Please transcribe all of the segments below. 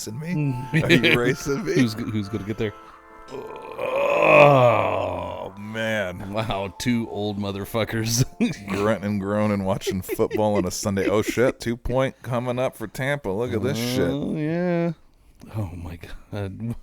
racing me? Are you racing me? Who's going to get there? Oh, man. Wow, two old motherfuckers. Grunting and groaning, watching football on a Sunday. Oh, shit. 2-point coming up for Tampa. Look at this shit. Oh, yeah. Oh, my God.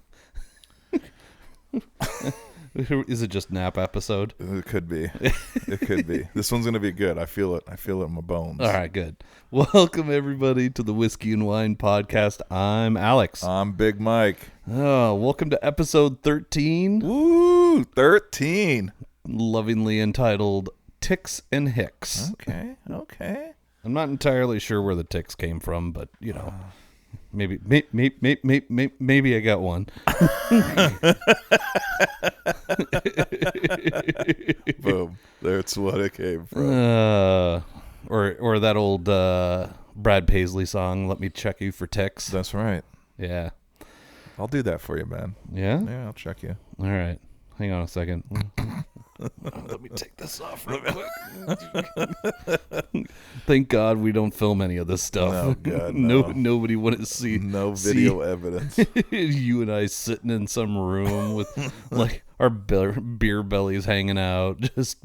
Is it just nap episode? It could be. It could be. This one's going to be good. I feel it. I feel it in my bones. All right, good. Welcome, everybody, to the Whiskey and Wine Podcast. I'm Alex. I'm Big Mike. Oh, welcome to episode 13. Woo! 13. Lovingly entitled Ticks and Hicks. Okay. I'm not entirely sure where the ticks came from, but, you know, maybe I got one. Boom. That's what it came from. Or that old Brad Paisley song, Let Me Check You for Ticks. That's right. Yeah. I'll do that for you, man. Yeah? Yeah, I'll check you. All right. Hang on a second. Let me take this off real quick. Thank God we don't film any of this stuff. Oh, God, no. Nobody want to see. No video evidence. You and I sitting in some room with like our beer bellies hanging out. Just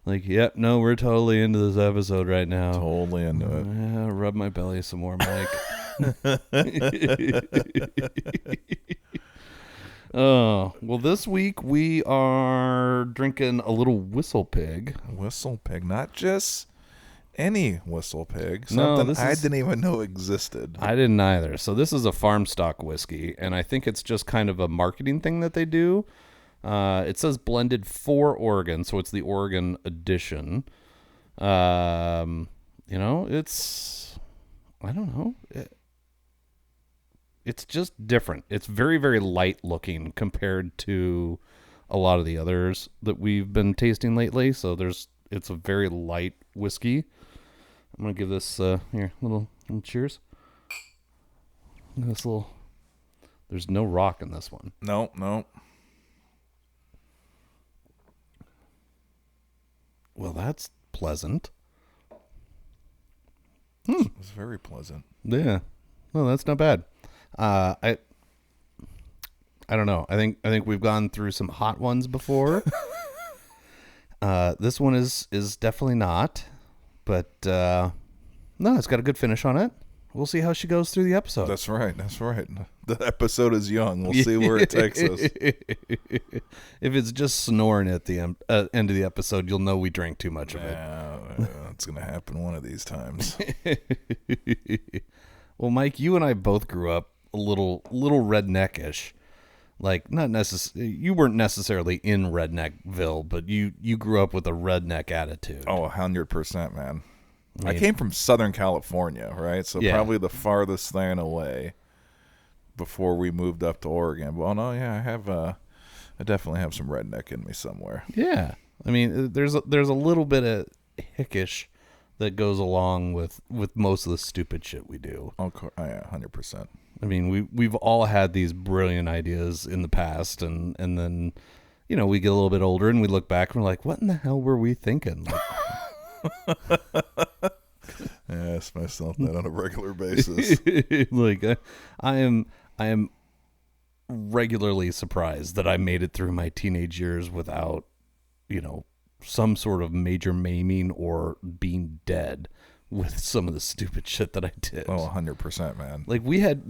like, yep, no, we're totally into this episode right now. Totally into it. Yeah, rub my belly some more, Mike. Oh, well, this week we are drinking a little Whistle Pig. Whistle Pig, not just any Whistle Pig. Something I didn't even know existed. I didn't either. So this is a farm stock whiskey, and I think it's just kind of a marketing thing that they do. It says blended for Oregon, so it's the Oregon edition. You know, it's, I don't know. It's just different. It's very, very light looking compared to a lot of the others that we've been tasting lately. So it's a very light whiskey. I'm going to give this, here, little cheers. This little, there's no rock in this one. No. Well, that's pleasant. It's very pleasant. Yeah. Well, that's not bad. I don't know. I think we've gone through some hot ones before. This one is definitely not, but no, it's got a good finish on it. We'll see how she goes through the episode. That's right. The episode is young. We'll see where it takes us. If it's just snoring at the end of the episode, you'll know we drank too much of it. It's gonna happen one of these times. Well, Mike, you and I both grew up a little redneck-ish. Like, not necessarily, you weren't necessarily in Redneckville, but you grew up with a redneck attitude. Oh, 100%, man. I came from Southern California, right? So yeah. Probably the farthest thing away before we moved up to Oregon. Well, no, yeah, I definitely have some redneck in me somewhere. Yeah. I mean, there's a little bit of hickish that goes along with most of the stupid shit we do. Oh, yeah, 100%. I mean, we've all had these brilliant ideas in the past, and then, you know, we get a little bit older and we look back and we're like, what in the hell were we thinking? Like, yeah, I ask myself that on a regular basis. Like, I am regularly surprised that I made it through my teenage years without, you know, some sort of major maiming or being dead with some of the stupid shit that I did. Oh, 100%, man. Like we had,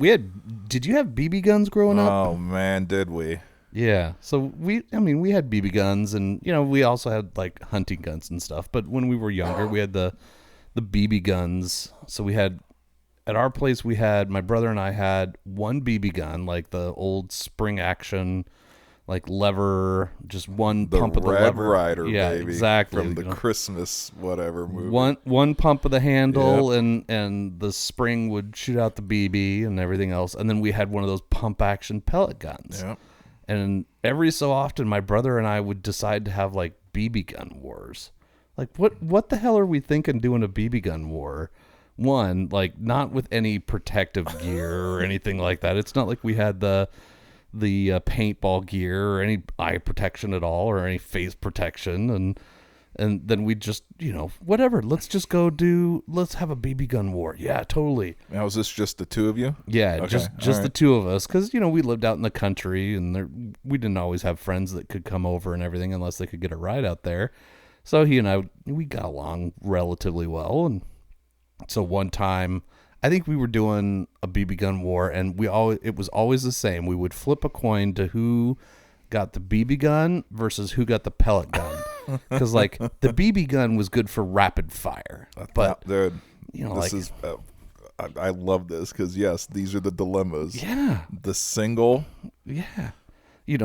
did you have BB guns growing up? Oh, man, did we? Yeah. So we had BB guns, and, you know, we also had like hunting guns and stuff. But when we were younger, we had the BB guns. So we had, at our place, my brother and I had one BB gun, like the old spring action, like lever, just one pump of the lever. The Red Ryder, yeah, baby. Exactly. From the Christmas whatever movie. One pump of the handle, yep. and the spring would shoot out the BB and everything else. And then we had one of those pump action pellet guns. Yep. And every so often, my brother and I would decide to have like BB gun wars. Like, what the hell are we thinking doing a BB gun war? One, like, not with any protective gear or anything like that. It's not like we had the paintball gear or any eye protection at all or any face protection. And then we just, whatever. Let's just go let's have a BB gun war. Yeah, totally. Now, is this just the two of you? Yeah, Okay, just all right. the two of us. Because, we lived out in the country and we didn't always have friends that could come over and everything unless they could get a ride out there. So he and I, we got along relatively well. And so one time, I think we were doing a BB gun war and it was always the same. We would flip a coin to who got the BB gun versus who got the pellet gun. Because the BB gun was good for rapid fire, but dude, this is I love this because yes, these are the dilemmas. Yeah, the single, yeah,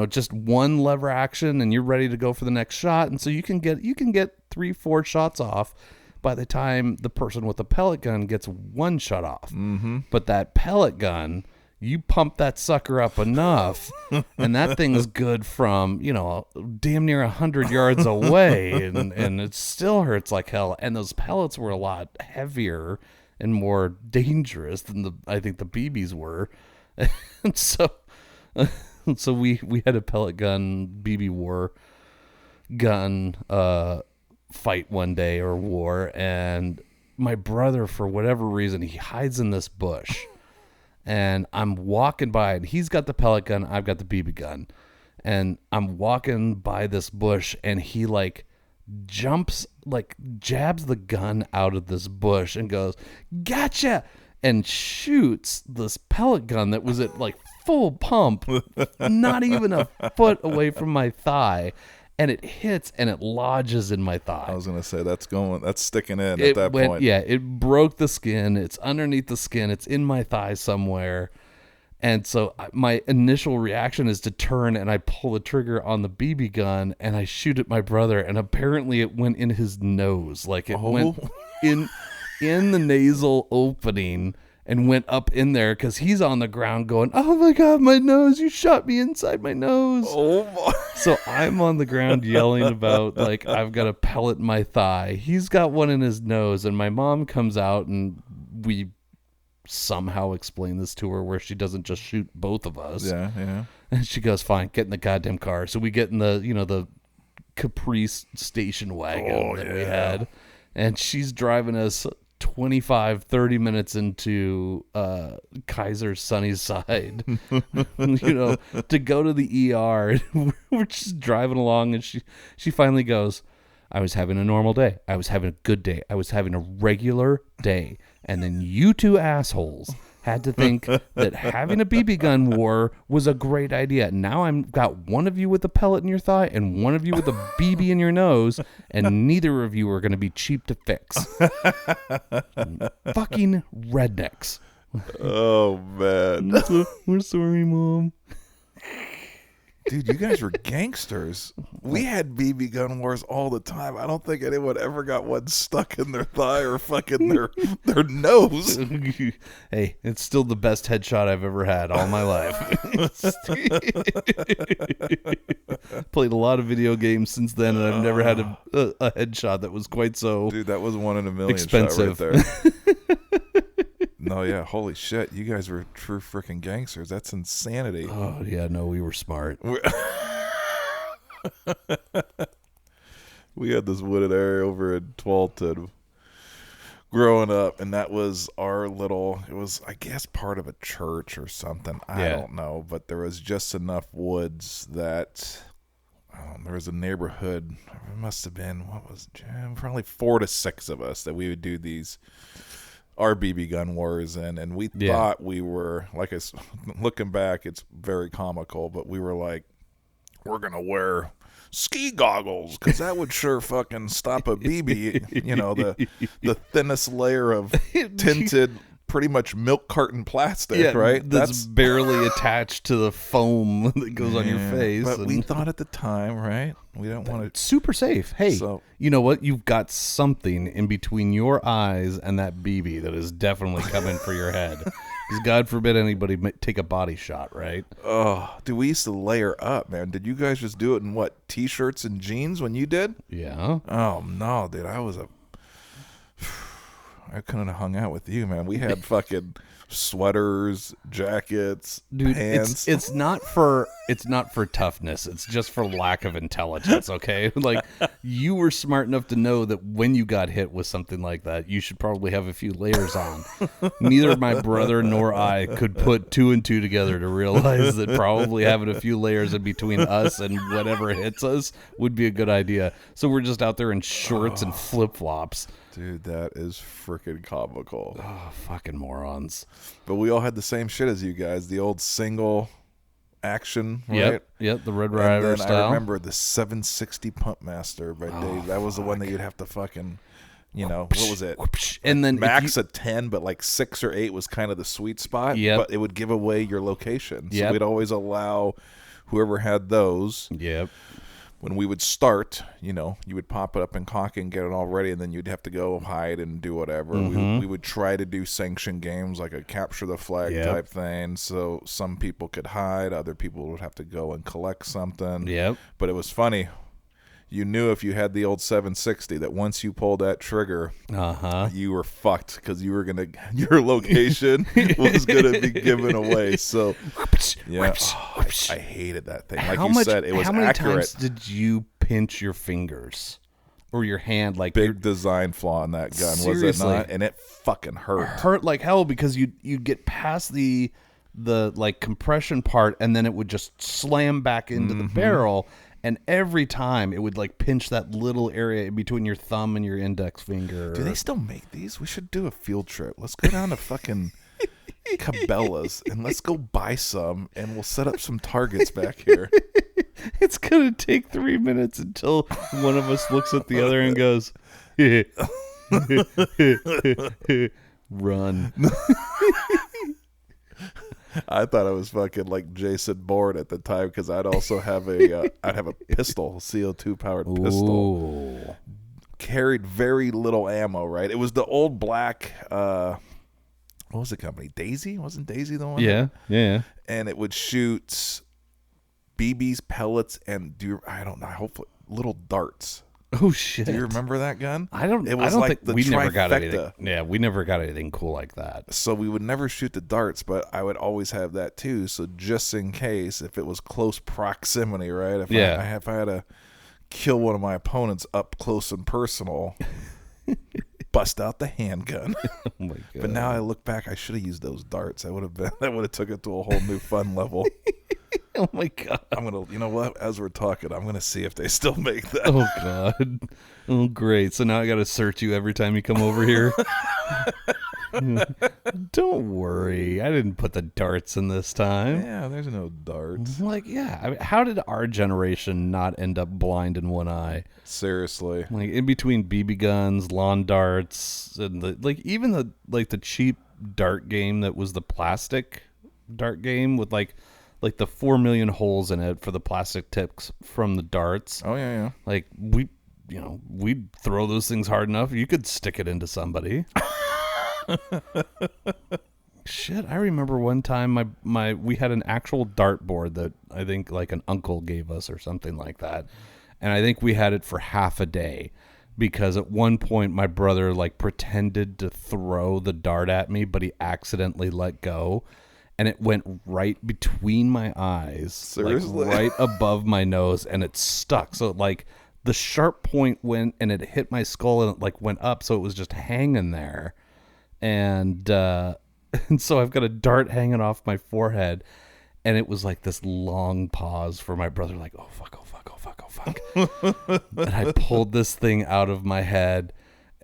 just one lever action, and you're ready to go for the next shot, and so you can get 3-4 shots off by the time the person with the pellet gun gets one shot off. Mm-hmm. But that pellet gun, you pump that sucker up enough, and that thing is good from, damn near 100 yards away, and it still hurts like hell. And those pellets were a lot heavier and more dangerous than I think the BBs were. And so we had a pellet gun, BB war gun fight one day, or war, and my brother, for whatever reason, he hides in this bush. And I'm walking by, and he's got the pellet gun, I've got the BB gun. And I'm walking by this bush, and he jabs the gun out of this bush and goes, "Gotcha!" and shoots this pellet gun that was at full pump, not even a foot away from my thigh. And it hits and it lodges in my thigh. I was going to say that's sticking in at that point. Yeah, it broke the skin. It's underneath the skin. It's in my thigh somewhere. And so my initial reaction is to turn and I pull the trigger on the BB gun and I shoot at my brother. And apparently it went in his nose. Went in the nasal opening and went up in there because he's on the ground going, "Oh my God, my nose, you shot me inside my nose." Oh my. So I'm on the ground yelling about I've got a pellet in my thigh. He's got one in his nose, and my mom comes out and we somehow explain this to her where she doesn't just shoot both of us. Yeah. And she goes, "Fine, get in the goddamn car." So we get in the Caprice station wagon we had, and she's driving us 25-30 minutes into Kaiser Sunnyside to go to the ER. We're just driving along, and she finally goes, "I was having a normal day. I was having a good day. I was having a regular day. And then you two assholes had to think that having a BB gun war was a great idea. Now I've got one of you with a pellet in your thigh and one of you with a BB in your nose, and neither of you are going to be cheap to fix." Fucking rednecks. Oh, man. We're sorry, Mom. Dude, you guys were gangsters. We had BB gun wars all the time. I don't think anyone ever got one stuck in their thigh or fucking their nose. Hey, it's still the best headshot I've ever had all my life. Played a lot of video games since then, and I've never had a headshot that was quite so Dude, that was 1 in a million expensive. shot right there. No, yeah, holy shit. You guys were true freaking gangsters. That's insanity. Oh, yeah, no, we were smart. We had this wooded area over in Tualatin growing up, and that was it was, I guess, part of a church or something. I don't know, but there was just enough woods that there was a neighborhood. It must have been, probably 4 to 6 of us that we would do our BB gun wars, and we thought we were, looking back, it's very comical, but we were like, we're going to wear ski goggles because that would sure fucking stop a BB, the thinnest layer of tinted, pretty much milk carton plastic, right? That's barely attached to the foam that goes on your face. But we thought at the time, right? We don't want It's super safe. Hey, you know what? You've got something in between your eyes and that BB that is definitely coming for your head. Because God forbid anybody take a body shot, right? Oh, dude, we used to layer up, man. Did you guys just do it in T-shirts and jeans when you did? Yeah. Oh, no, dude. I couldn't have hung out with you, man. We had fucking sweaters, jackets, Dude, pants. it's not for toughness. It's just for lack of intelligence, okay? Like, you were smart enough to know that when you got hit with something like that, you should probably have a few layers on. Neither my brother nor I could put two and two together to realize that probably having a few layers in between us and whatever hits us would be a good idea. So we're just out there in shorts and flip-flops. Dude, that is freaking comical. Oh, fucking morons. But we all had the same shit as you guys. The old single action, right? Yep, the Red Rider and then style. I remember the 760 Pump Master by Dave. That was the one that you'd have to fucking, what was it? And then max a 10, but like 6 or 8 was kind of the sweet spot. Yep. But it would give away your location. So Yep. we'd always allow whoever had those. Yep. When we would start, you would pop it up and cock it and get it all ready, and then you'd have to go hide and do whatever. We would try to do sanctioned games like a capture the flag type thing, so some people could hide, other people would have to go and collect something. Yep. But it was funny. You knew if you had the old 760 that once you pulled that trigger, you were fucked because your location was gonna be given away. So, yeah, I hated that thing. Like you said, it was how many accurate. times did you pinch your fingers or your hand? Like Big design flaw in that gun, was it not? And it fucking hurt like hell because you'd get past the like compression part and then it would just slam back into the barrel. And every time it would like pinch that little area in between your thumb and your index finger. Do they still make these? We should do a field trip. Let's go down to fucking Cabela's and let's go buy some and we'll set up some targets back here. It's going to take 3 minutes until one of us looks at the other and goes, run. I thought I was fucking like Jason Bourne at the time because I'd also have a pistol, CO2 powered pistol. Carried very little ammo, right? It was the old black, what was the company? Daisy? Wasn't Daisy the one? Yeah. And it would shoot BBs, pellets, and I don't know, hopefully little darts. Oh shit! Do you remember that gun? I don't. It was I don't like think we never got trifecta. anything. Yeah, we never got anything cool like that. So we would never shoot the darts, but I would always have that too. So just in case, if it was close proximity, right? If I had to kill one of my opponents up close and personal, bust out the handgun. Oh my God. But now I look back, I should have used those darts. That would have took it to a whole new fun level. Oh my God. I'm gonna, you know what? As we're talking, I'm gonna see if they still make that. Oh God. Oh great. So now I got to search you every time you come over here. Don't worry. I didn't put the darts in this time. Yeah, there's no darts. Like, yeah. I mean, how did our generation not end up blind in one eye? Seriously. Like in between BB guns, lawn darts, and even the cheap dart game that was the plastic dart game with like the 4 million holes in it for the plastic tips from the darts. Oh yeah. Like we'd throw those things hard enough you could stick it into somebody. Shit, I remember one time we had an actual dart board that I think like an uncle gave us or something like that. And I think we had it for half a day because at one point my brother like pretended to throw the dart at me, but he accidentally let go. And it went right between my eyes. Seriously? Like right above my nose, and it stuck. So like the sharp point went and it hit my skull and it like went up, so it was just hanging there. And so I've got a dart hanging off my forehead, and it was like this long pause for my brother, like, oh fuck, oh fuck, oh fuck, oh fuck. And I pulled this thing out of my head.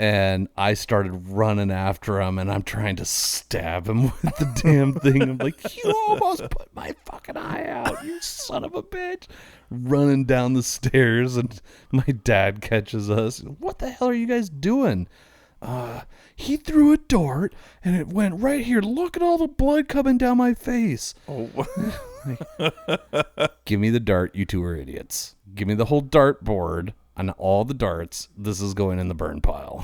And I started running after him, and I'm trying to stab him with the damn thing. I'm like, you almost put my fucking eye out, you son of a bitch. Running down the stairs, and my dad catches us. What the hell are you guys doing? He threw a dart, and it went right here. Look at all the blood coming down my face. Oh. Give me the dart, you two are idiots. Give me the whole dart board. On all the darts, this is going in the burn pile.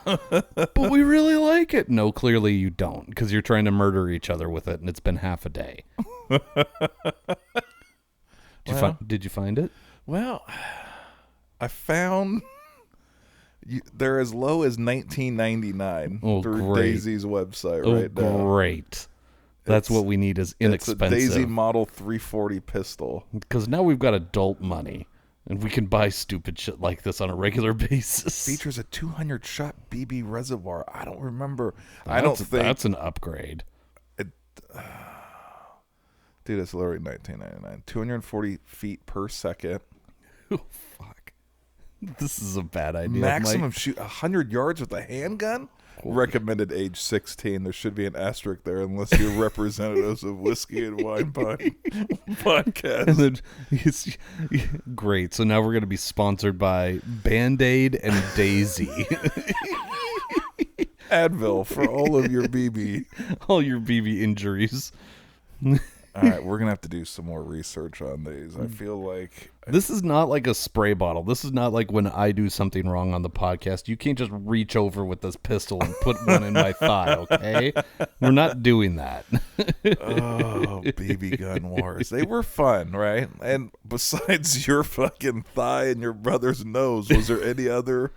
But we really like it. No, clearly you don't, because you're trying to murder each other with it, and it's been half a day. Did you find it? Well, I found They're as low as $19.99 through great. Daisy's website right now. Great. That's what we need is inexpensive. It's a Daisy Model 340 pistol. Because now we've got adult money, and we can buy stupid shit like this on a regular basis. Features a 200-shot BB reservoir. I don't remember. That's an upgrade. Dude, it's literally $19.99. 240 feet per second. Oh, fuck. This is a bad idea. Maximum shoot 100 yards with a handgun? Recommended age 16. There should be an asterisk there unless you're representatives of Whiskey and Wine Podcast. And then great. So now we're going to be sponsored by Band-Aid and Daisy. Advil for all of your BB. All your BB injuries. All right, we're going to have to do some more research on these. I feel like... This is not like a spray bottle. This is not like when I do something wrong on the podcast. You can't just reach over with this pistol and put one in my thigh, okay? We're not doing that. Oh, BB gun wars. They were fun, right? And besides your fucking thigh and your brother's nose, was there any other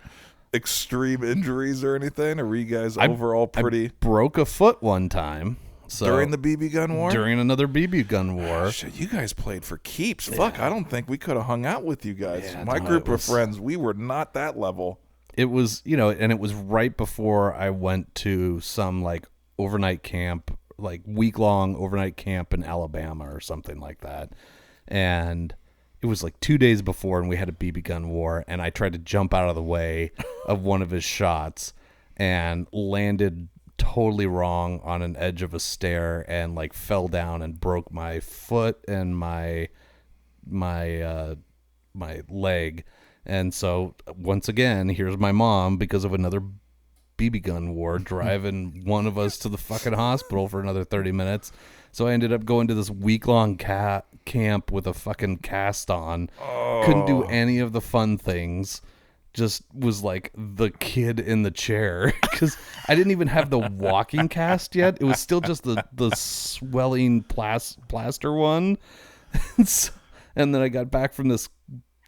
extreme injuries or anything? Or were you guys overall pretty... I broke a foot one time. So, during the BB gun war? During another BB gun war. Shit, you guys played for keeps. Yeah. Fuck, I don't think we could have hung out with you guys. Yeah, My group of friends, we were not that level. It was, and it was right before I went to some like overnight camp, like week-long overnight camp in Alabama or something like that. And it was like 2 days before, and we had a BB gun war, and I tried to jump out of the way of one of his shots and landed totally wrong on an edge of a stair and like fell down and broke my foot and my leg. And so once again, here's my mom, because of another BB gun war, driving one of us to the fucking hospital for another 30 minutes. So I ended up going to this week-long camp with a fucking cast on. Couldn't do any of the fun things. Just was like the kid in the chair, because I didn't even have the walking cast yet. It was still just the swelling plaster one. And then I got back from this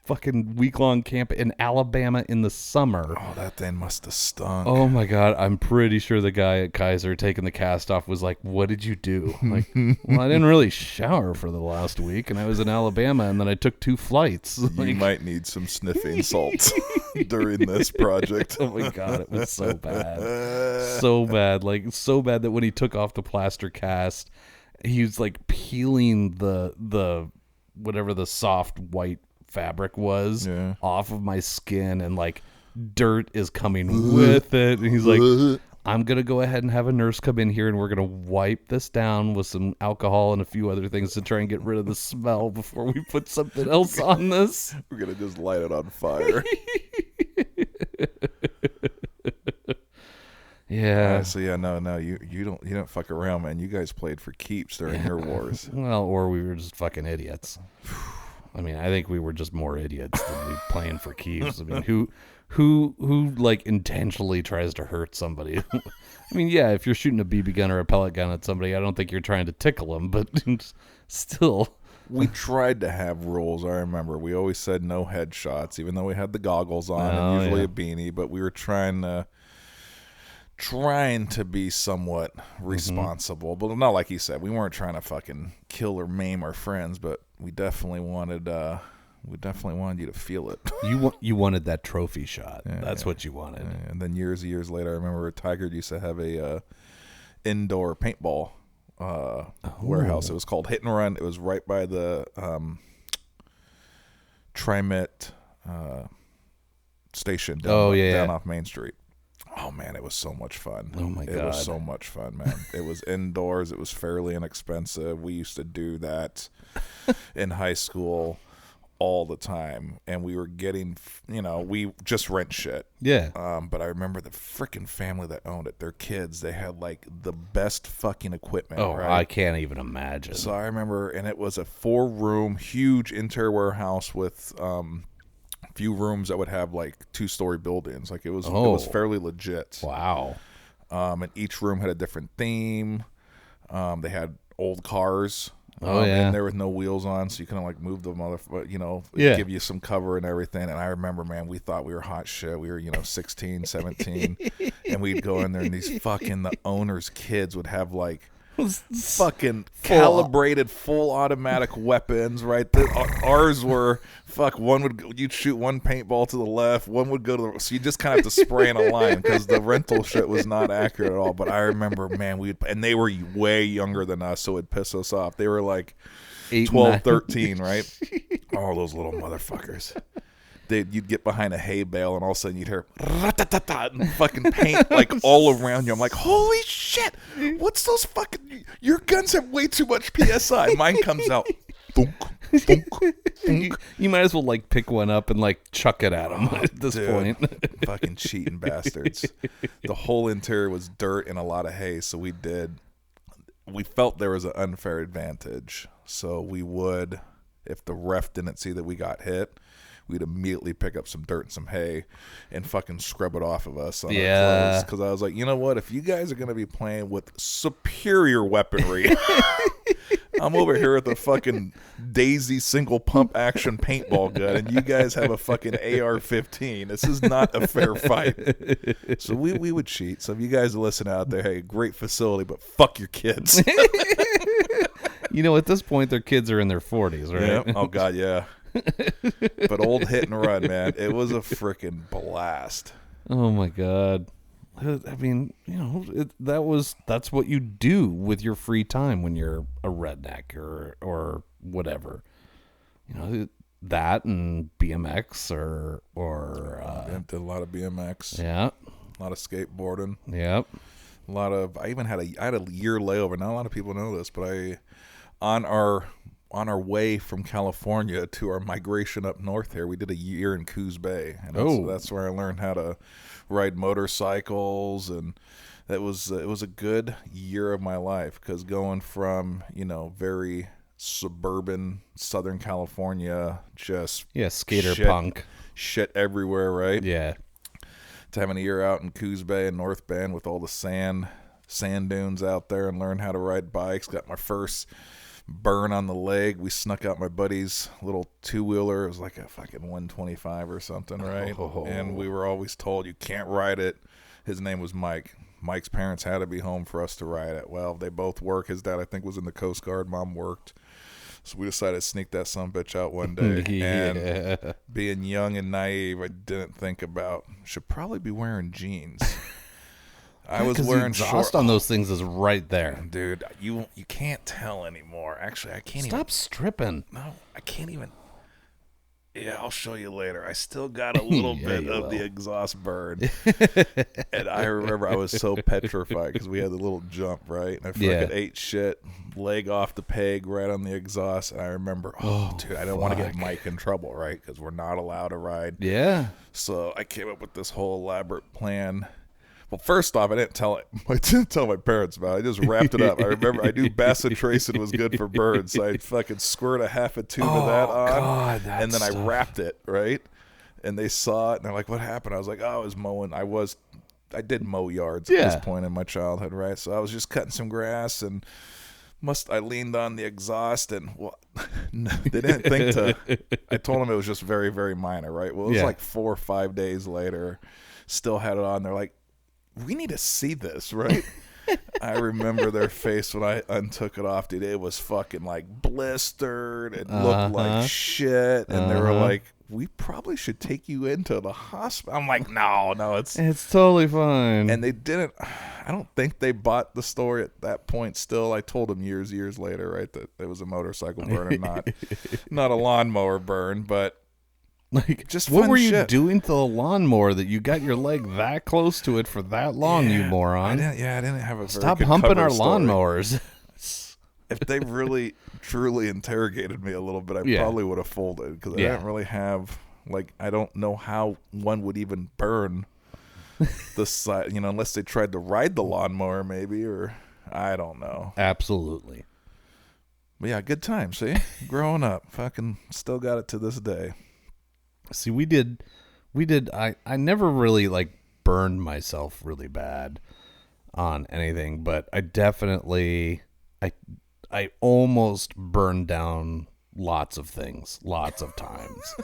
fucking week-long camp in Alabama in the summer. Oh, that thing must have stunk. Oh my God. I'm pretty sure the guy at Kaiser taking the cast off was like, "What did you do?" I'm like, well, I didn't really shower for the last week, and I was in Alabama, and then I took 2 flights. You might need some sniffing salts during this project. Oh my God, it was so bad. So bad. Like, so bad that when he took off the plaster cast, he was like peeling the whatever the soft white fabric was off of my skin, and like dirt is coming with it. And he's like, "I'm gonna go ahead and have a nurse come in here, and we're gonna wipe this down with some alcohol and a few other things to try and get rid of the smell before we put something else on this. We're gonna just light it on fire." Yeah. So yeah, no, you don't fuck around, man. You guys played for keeps during your wars. Well, or we were just fucking idiots. I mean, I think we were just more idiots than we playing for keeps. I mean, who like intentionally tries to hurt somebody? I mean, yeah, if you're shooting a BB gun or a pellet gun at somebody, I don't think you're trying to tickle them, but still. We tried to have rules. I remember we always said no headshots, even though we had the goggles on and usually a beanie, but we were trying to be somewhat responsible. But not like he said, we weren't trying to fucking kill or maim our friends, but we definitely wanted you to feel it. You wanted that trophy shot. That's what you wanted. And then years later, I remember Tiger used to have a indoor paintball warehouse. It was called Hit and Run. It was right by the Trimit station down off Main Street. Oh, man, it was so much fun. Oh, my God. It was so much fun, man. It was indoors. It was fairly inexpensive. We used to do that in high school all the time. And we were getting, we just rent shit. Yeah. But I remember the freaking family that owned it, their kids, they had, like, the best fucking equipment. Oh, right? I can't even imagine. So I remember, and it was a 4-room, huge interior warehouse with few rooms that would have like 2-story buildings. Like it was fairly legit. Wow. And each room had a different theme. They had old cars And there was no wheels on, so you couldn't like move the give you some cover and everything. And I remember, man, we thought we were hot shit. We were, 16, 17, and we'd go in there, and the owner's kids would have like fucking calibrated full automatic weapons, right? Ours were you'd shoot one paintball to the left, one would go to the, so you just kind of have to spray in a line because the rental shit was not accurate at all. But I remember, man, and they were way younger than us, so it'd piss us off. They were like 8, 12, 9. 13, right? All those little motherfuckers. You'd get behind a hay bale, and all of a sudden you'd hear and fucking paint like all around you. I'm like, holy shit! What's those fucking? Your guns have way too much PSI. Mine comes out. Thunk, thunk, thunk. You might as well like pick one up and like chuck it at them at this point. Fucking cheating bastards. The whole interior was dirt and a lot of hay, so we felt there was an unfair advantage. So we would, if the ref didn't see that we got hit, we'd immediately pick up some dirt and some hay and fucking scrub it off of us on our clothes. Because I was like, you know what? If you guys are going to be playing with superior weaponry, I'm over here with a fucking Daisy single pump action paintball gun, and you guys have a fucking AR-15. This is not a fair fight. So we would cheat. So if you guys listen out there, hey, great facility, but fuck your kids. At this point, their kids are in their 40s, right? Yeah. Oh, God, yeah. But old hit and run, man, it was a freaking blast. Oh my God. I mean, that's what you do with your free time when you're a redneck or whatever. That and BMX or did a lot of BMX. Yeah. A lot of skateboarding. Yep. I even had a year layover. Not a lot of people know this, but on our way from California to our migration up north here, we did a year in Coos Bay. And that's where I learned how to ride motorcycles, and it was a good year of my life, because going from, very suburban Southern California, just skater punk shit everywhere, right? Yeah. To having a year out in Coos Bay and North Bend with all the sand dunes out there, and learn how to ride bikes. Got my first burn on the leg. We snuck out my buddy's little two-wheeler. It was like a fucking 125 or something, right? And we were always told you can't ride it. His name was Mike. Mike's parents had to be home for us to ride it. Well, they both work. His dad, I think, was in the Coast Guard. Mom worked. So we decided to sneak that sumbitch out one day. And being young and naive, I didn't think about, should probably be wearing jeans. I was wearing exhaust on those things is right there, dude. You can't tell anymore. Actually, I can't. Stop stripping. No, I can't even. Yeah, I'll show you later. I still got a little bit of the exhaust burn, and I remember I was so petrified because we had the little jump, right? And I fucking ate shit, leg off the peg right on the exhaust. And I remember, dude, I don't want to get Mike in trouble, right? Because we're not allowed to ride. Yeah. So I came up with this whole elaborate plan. Well, first off, I didn't tell my parents about it. I just wrapped it up. I remember I knew bacitracin was good for burns, so I'd fucking squirt a half a tube of that on, God, and then I wrapped it, right? And they saw it, and they're like, what happened? I was like, I was mowing. I did mow yards at this point in my childhood, right? So I was just cutting some grass, and I leaned on the exhaust, and they didn't think to. I told them it was just very, very minor, right? Well, it was like 4 or 5 days later, still had it on. They're like, we need to see this, right? I remember their face when I untook it off, dude. It was fucking like blistered. It looked like shit. And they were like, we probably should take you into the hospital. I'm like, no, it's totally fine. And they didn't. I don't think they bought the story at that point still. I told them years later, right, that it was a motorcycle burn and not a lawnmower burn, but like, just what were you shit. doing to the lawnmower that you got your leg that close to it for that long, you moron? I didn't have a very Stop good humping cover our story. lawnmowers. If they really, truly interrogated me a little bit, I probably would have folded, because I didn't really have, I don't know how one would even burn the side, unless they tried to ride the lawnmower maybe, or I don't know. Absolutely. But yeah, good time, see? Growing up. Fucking still got it to this day. See, we did. I never really burned myself really bad on anything, but I definitely, I almost burned down lots of things, lots of times.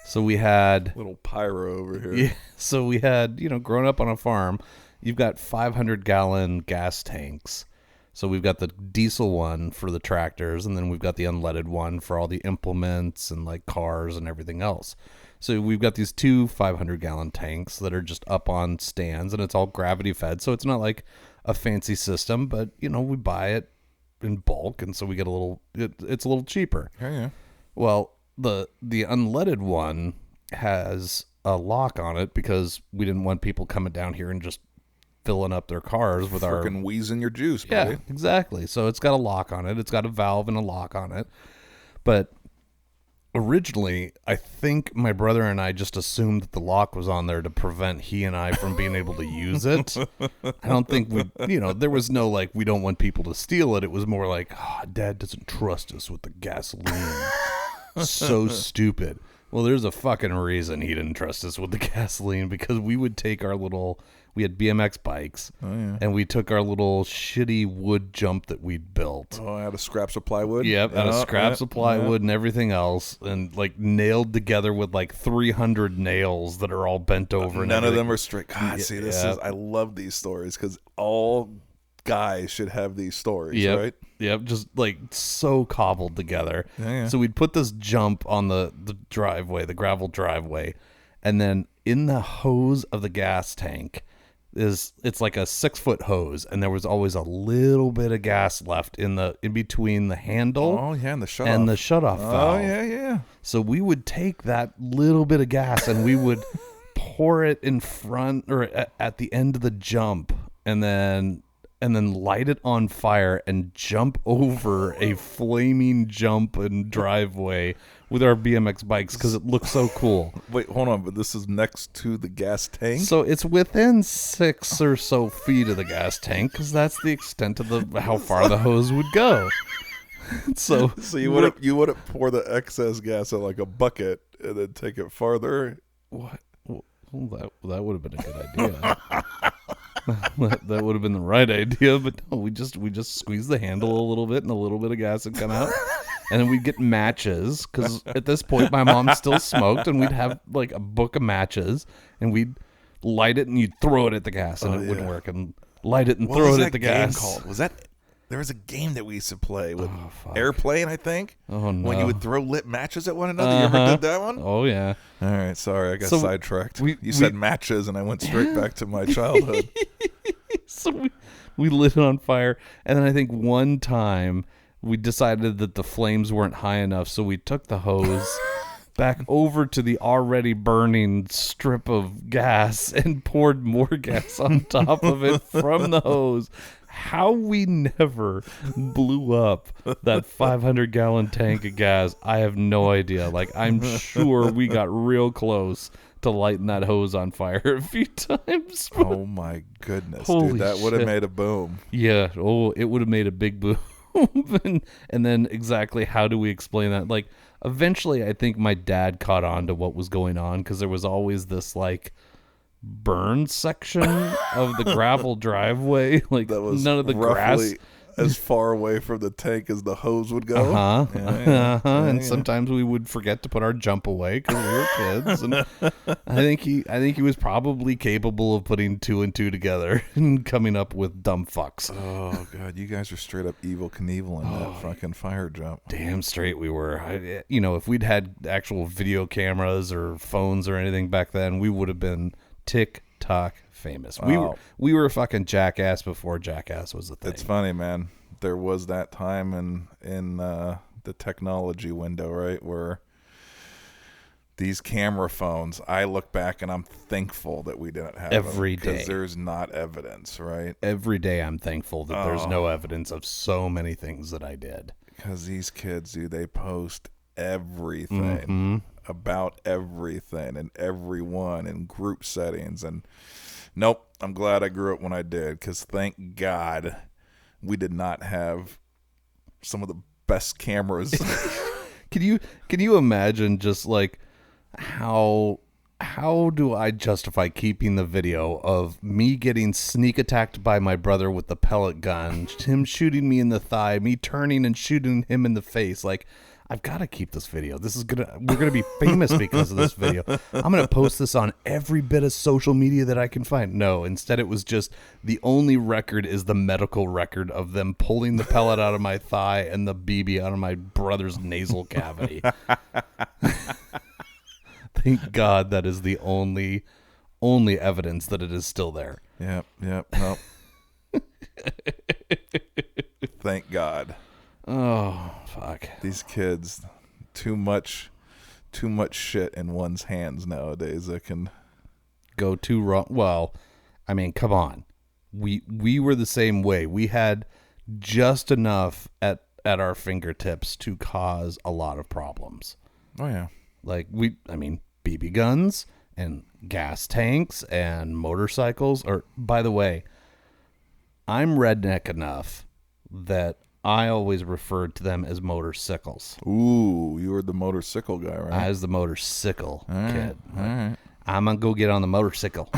So we had Little pyro over here. yeah, so we had, growing up on a farm, you've got 500-gallon gas tanks. So we've got the diesel one for the tractors, and then we've got the unleaded one for all the implements and like cars and everything else. So we've got these two 500-gallon tanks that are just up on stands, and it's all gravity fed. So it's not like a fancy system, but we buy it in bulk, and so we get it's a little cheaper. Yeah. Well, the unleaded one has a lock on it because we didn't want people coming down here and just filling up their cars with our freaking wheezing your juice, yeah, buddy. exactly. So it's got a lock on it. It's got a valve and a lock on it. But originally, I think my brother and I just assumed that the lock was on there to prevent he and I from being able to use it. I don't think there was no like, we don't want people to steal it. It was more like, Dad doesn't trust us with the gasoline. So stupid. Well, there's a fucking reason he didn't trust us with the gasoline, because we would take we had BMX bikes, and we took our little shitty wood jump that we'd built. Oh, out of scraps of plywood? Yep, out of scraps of plywood and everything else, and like nailed together with like 300 nails that are all bent over. None of them are straight. God, see, I love these stories because all guys should have these stories, right? Yep, just like so cobbled together. Yeah. So we'd put this jump on the driveway, the gravel driveway, and then in the hose of the gas tank it's like a 6-foot hose, and there was always a little bit of gas left in between the handle and the shutoff valve. Yeah. So we would take that little bit of gas and we would pour it in front or at the end of the jump, and then light it on fire and jump over a flaming jump and driveway with our BMX bikes because it looks so cool. Wait, hold on, but this is next to the gas tank? So it's within 6 or so feet of the gas tank because that's the extent of how far the hose would go. So you wouldn't pour the excess gas in like a bucket and then take it farther? What? Well, that would have been a good idea. That would have been the right idea, but no, we just squeeze the handle a little bit and a little bit of gas would come out, and then we'd get matches because at this point my mom still smoked, and we'd have like a book of matches, and we'd light it and you'd throw it at the gas and it wouldn't work, and light it and throw it at the gas. Called? There was a game that we used to play with Airplane, I think. Oh, no. When you would throw lit matches at one another. You ever did that one? Oh, yeah. All right, sorry, I got sidetracked. You said matches, and I went straight back to my childhood. So we lit it on fire, and then I think one time we decided that the flames weren't high enough, so we took the hose back over to the already burning strip of gas and poured more gas on top of it from the hose. How we never blew up that 500-gallon tank of gas, I have no idea. Like, I'm sure we got real close to lighting that hose on fire a few times. Oh, my goodness, dude. That would have made a boom. Yeah. Oh, it would have made a big boom. And then exactly how do we explain that? Like, eventually, I think my dad caught on to what was going on because there was always this, like, burn section of the gravel driveway, like that was none of the grass as far away from the tank as the hose would go. And sometimes we would forget to put our jump away because we were kids, and I think he was probably capable of putting 2 and 2 together and coming up with dumb fucks. Oh god, you guys are straight up evil Knievel in that fucking fire jump. Damn straight we were. If we'd had actual video cameras or phones or anything back then, we would have been TikTok famous. Wow. We were fucking Jackass before Jackass was a thing. It's funny, man. There was that time in the technology window, right, where these camera phones, I look back and I'm thankful that we didn't have every them day because there's not evidence, right? Every day I'm thankful that there's no evidence of so many things that I did. Because these kids, dude, they post everything about everything and everyone in group settings, and nope, I'm glad I grew up when I did, because thank God we did not have some of the best cameras. Can you imagine just like how how do I justify keeping the video of me getting sneak attacked by my brother with the pellet gun, him shooting me in the thigh, me turning and shooting him in the face? Like, I've got to keep this video. We're gonna be famous because of this video. I'm gonna post this on every bit of social media that I can find. No, instead it was just the only record is the medical record of them pulling the pellet out of my thigh and the BB out of my brother's nasal cavity. Thank God that is the only evidence that it is still there. Yep. Nope. Thank God. Oh, fuck. These kids, too much shit in one's hands nowadays that can go too wrong. Well, I mean, come on. We were the same way. We had just enough at our fingertips to cause a lot of problems. Oh yeah. Like BB guns and gas tanks and motorcycles. Or, by the way, I'm redneck enough that I always referred to them as motorcycles. Ooh, you were the motorcycle guy, right? I was the motorcycle kid. All right. I'm gonna go get on the motorcycle.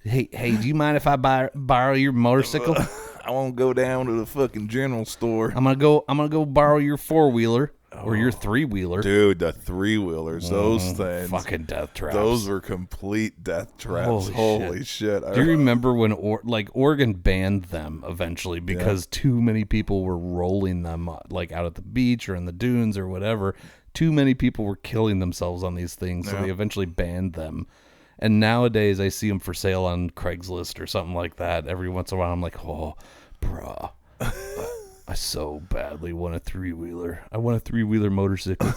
Hey, do you mind if I borrow your motorcycle? I won't go down to the fucking general store. I'm gonna go borrow your 4-wheeler or your 3-wheeler. Dude, the 3-wheelers, those things. Fucking death traps. Those were complete death traps. Holy shit. Do you remember when Oregon banned them eventually because too many people were rolling them like out at the beach or in the dunes or whatever? Too many people were killing themselves on these things, so they eventually banned them. And nowadays I see them for sale on Craigslist or something like that. Every once in a while I'm like, oh, bruh. I so badly want a 3-wheeler. I want a 3-wheeler motorcycle.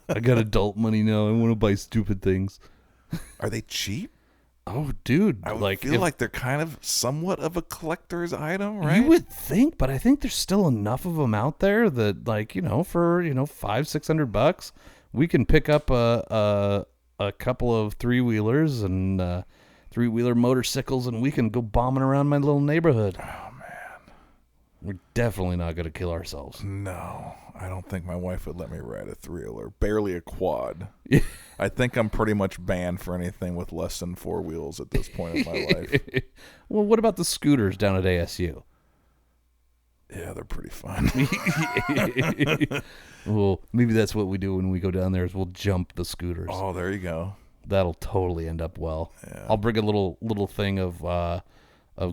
I got adult money now. I want to buy stupid things. Are they cheap? Oh, dude. I feel like they're kind of somewhat of a collector's item, right? You would think, but I think there's still enough of them out there that, like, for $500-$600, we can pick up a couple of 3-wheelers and 3-wheeler motorcycles, and we can go bombing around my little neighborhood. We're definitely not going to kill ourselves. No, I don't think my wife would let me ride a 3-wheeler. Barely a quad. I think I'm pretty much banned for anything with less than 4 wheels at this point in my life. Well, what about the scooters down at ASU? Yeah, they're pretty fun. Well, maybe that's what we do when we go down there is we'll jump the scooters. Oh, there you go. That'll totally end up well. Yeah. I'll bring a little thing of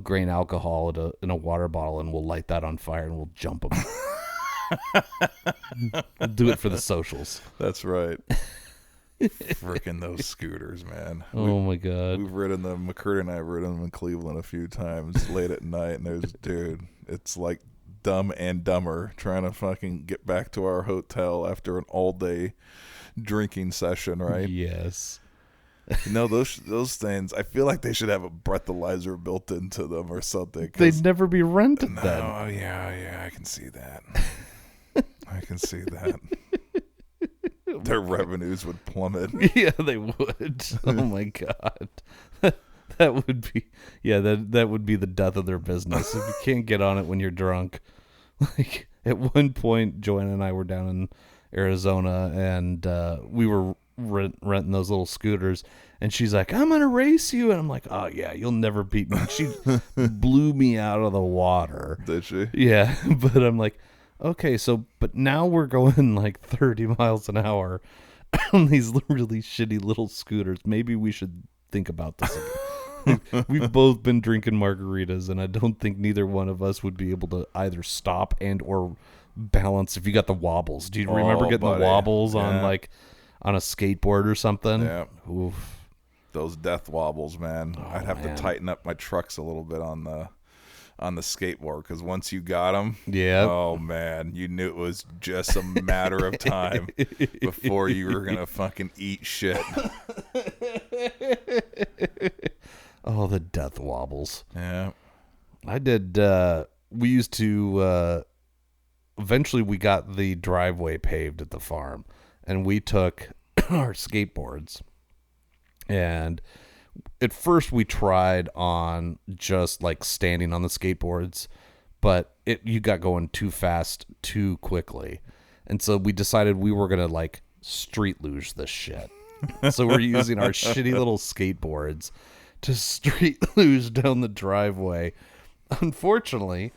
grain alcohol in a water bottle, and we'll light that on fire, and we'll jump them. We'll do it for the socials. That's right. Freaking those scooters, man. Oh, my God. We've ridden them. McCurdy and I have ridden them in Cleveland a few times late at night, and it's like Dumb and Dumber trying to fucking get back to our hotel after an all-day drinking session, right? Yes. Those things, I feel like they should have a breathalyzer built into them or something. They'd never be rented then. Oh, yeah, I can see that. I can see that. Their revenues would plummet. Yeah, they would. Oh, my God. That would be, that would be the death of their business. If you can't get on it when you're drunk. Like, at one point, Joanna and I were down in Arizona, and we were renting those little scooters, and she's like, I'm gonna race you, and I'm like, oh yeah, you'll never beat me. She blew me out of the water. Did she? Yeah. But I'm like, okay, but now we're going like 30 miles an hour on these really shitty little scooters. Maybe we should think about this again. We've both been drinking margaritas, and I don't think neither one of us would be able to either stop and or balance if you got the wobbles. Do you remember getting the wobbles on a skateboard or something? Yeah. Oof. Those death wobbles, man. I'd have to tighten up my trucks a little bit on the skateboard, because once you got them, oh man, you knew it was just a matter of time before you were gonna fucking eat shit. Oh, the death wobbles. Yeah. I did. We used to. Eventually, we got the driveway paved at the farm, and we took our skateboards. And at first, we tried on just like standing on the skateboards, but you got going too fast too quickly. And so we decided we were going to like street luge this shit. So we're using our shitty little skateboards to street luge down the driveway. Unfortunately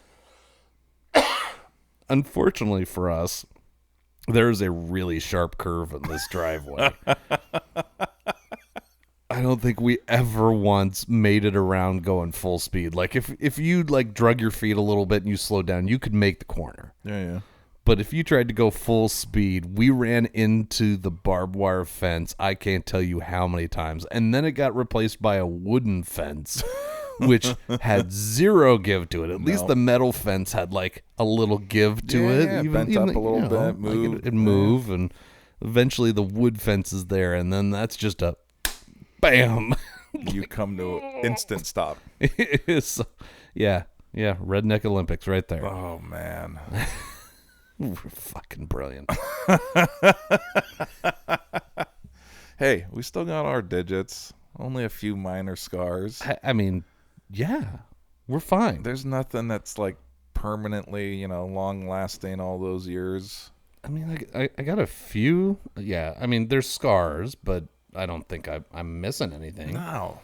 for us, there's a really sharp curve in this driveway. I don't think we ever once made it around going full speed. Like if you like drug your feet a little bit and you slowed down, you could make the corner. Yeah. But if you tried to go full speed, we ran into the barbed wire fence. I can't tell you how many times. And then it got replaced by a wooden fence, which had zero give to it. At least the metal fence had like a little give to it. Yeah, bent up a little bit, moved. Like it'd move, and eventually the wood fence is there, and then that's just a bam. You come to an instant stop. Yeah, Redneck Olympics right there. Oh, man. Fucking brilliant. Hey, we still got our digits. Only a few minor scars. I mean, yeah, we're fine. There's nothing that's like permanently, long lasting all those years. I mean, I got a few. Yeah, I mean, there's scars, but I don't think I'm missing anything. No.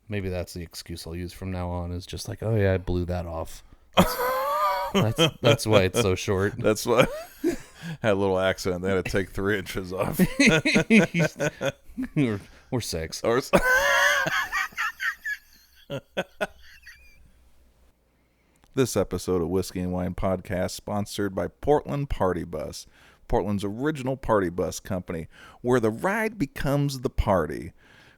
Maybe that's the excuse I'll use from now on, is just like, oh yeah, I blew that off. That's why it's so short. That's why. Had a little accident. They had to take 3 inches off. Or 6. This episode of Whiskey and Wine Podcast sponsored by Portland Party Bus, Portland's original party bus company, where the ride becomes the party.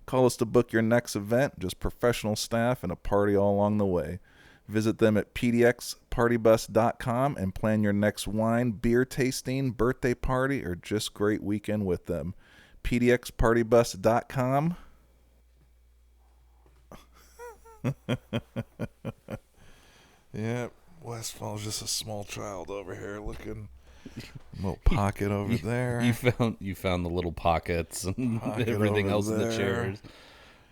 Call us to book your next event, just professional staff and a party all along the way. Visit them at pdxpartybus.com and plan your next wine, beer tasting, birthday party, or just great weekend with them. pdxpartybus.com. Yeah, Westfall's just a small child over here looking. Little pocket over there. You found the little pockets and everything else in the chairs.